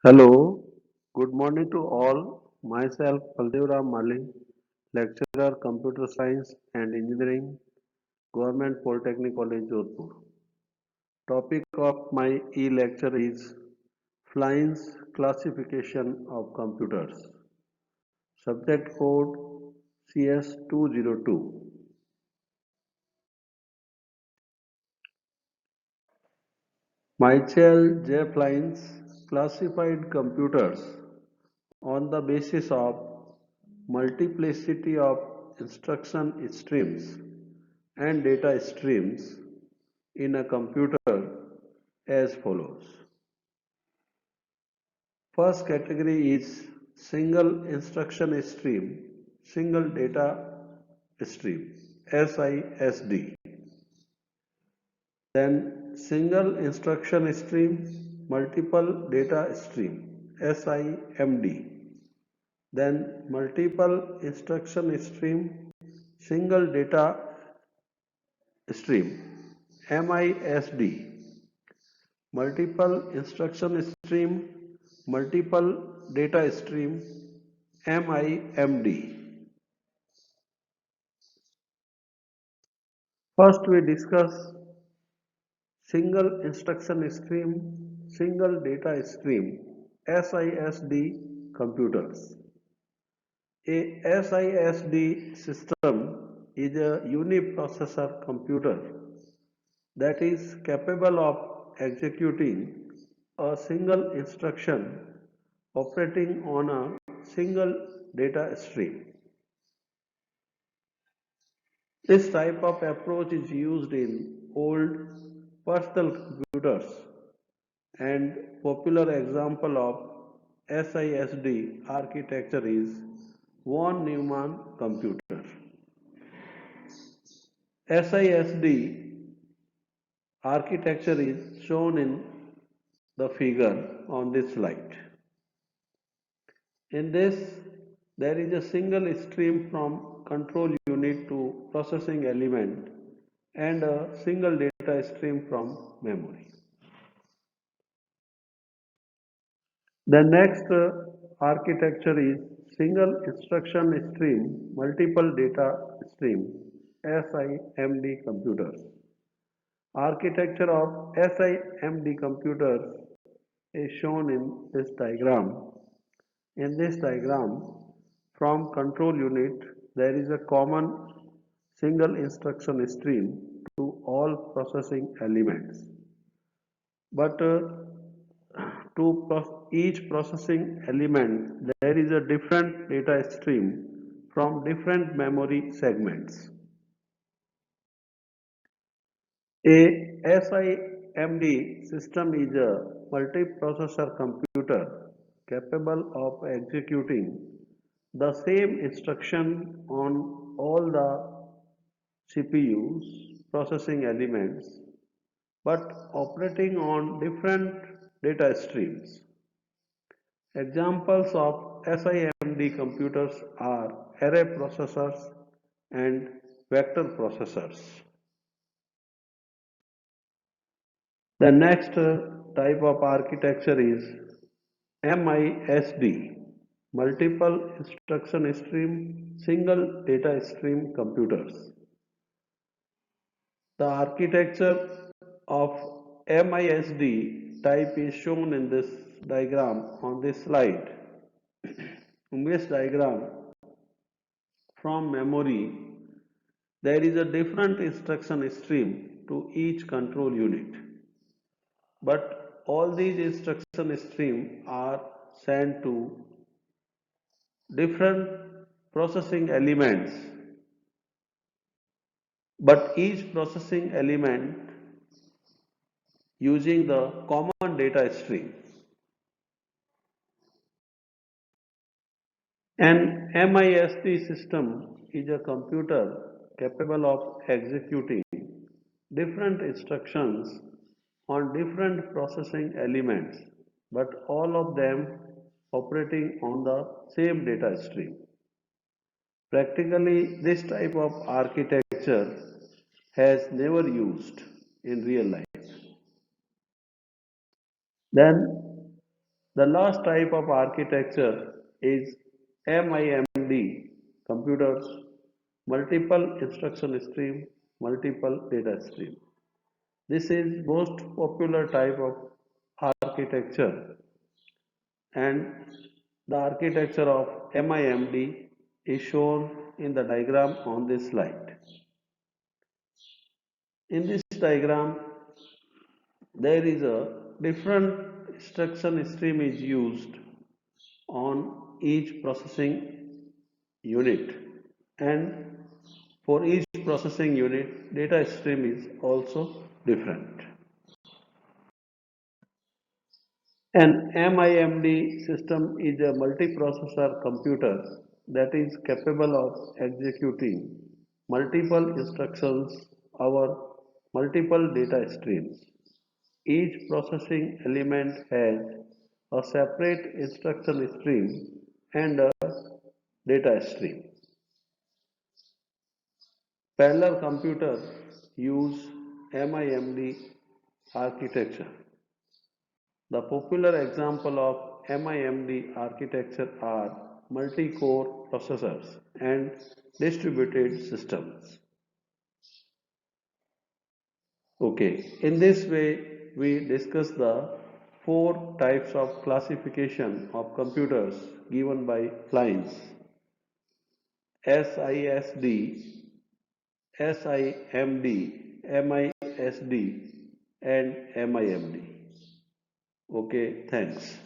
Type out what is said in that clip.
Hello, good morning to all. Myself Baldev Mali, lecturer Computer Science and Engineering, Government Polytechnic College, Jodhpur. Topic of my e-lecture is Flying's classification of computers. Subject code CS202. Michael J. Flines classified computers on the basis of multiplicity of instruction streams and data streams in a computer as follows. First category is single instruction stream, single data stream, SISD. Then single instruction stream, multiple data stream, SIMD. Then multiple instruction stream, single data stream, MISD. Multiple instruction stream, multiple data stream, MIMD. First we discuss single instruction stream, single data stream, SISD computers. A SISD system is a uniprocessor computer that is capable of executing a single instruction operating on a single data stream. This type of approach is used in old personal computers and popular example of SISD architecture is von Neumann computer. SISD architecture is shown in the figure on this slide. In this, there is a single stream from control unit to processing element and a single data stream from memory. The next architecture is single instruction stream, multiple data stream, SIMD computers. Architecture of SIMD computers is shown in this diagram. In this diagram, from control unit, there is a common single instruction stream to all processing elements. But to each processing element, there is a different data stream from different memory segments. A SIMD system is a multiprocessor computer capable of executing the same instruction on all the CPUs processing elements but operating on different data streams. Examples of SIMD computers are array processors and vector processors. The next type of architecture is MISD, multiple instruction stream, single data stream computers. The architecture of MISD type is shown in this diagram on this slide. In this diagram, from memory, there is a different instruction stream to each control unit. But all these instruction streams are sent to different processing elements, but each processing element using the common data stream. An MISD system is a computer capable of executing different instructions on different processing elements, but all of them operating on the same data stream. Practically, this type of architecture has never used in real life. Then The last type of architecture is MIMD, computers, multiple instruction stream, multiple data stream. This is most popular type of architecture, and the architecture of MIMD is shown in the diagram on this slide. In this diagram, there is a different instruction stream is used on each processing unit, and for each processing unit data stream is also different. An MIMD system is a multiprocessor computer that is capable of executing multiple instructions over multiple data streams. Each processing element has a separate instruction stream and a data stream. Parallel computers use MIMD architecture. The popular example of MIMD architecture are multi-core processors and distributed systems. Okay, in this way we discuss the four types of classification of computers given by Flines: SISD, SIMD, MISD and MIMD. Okay, thanks.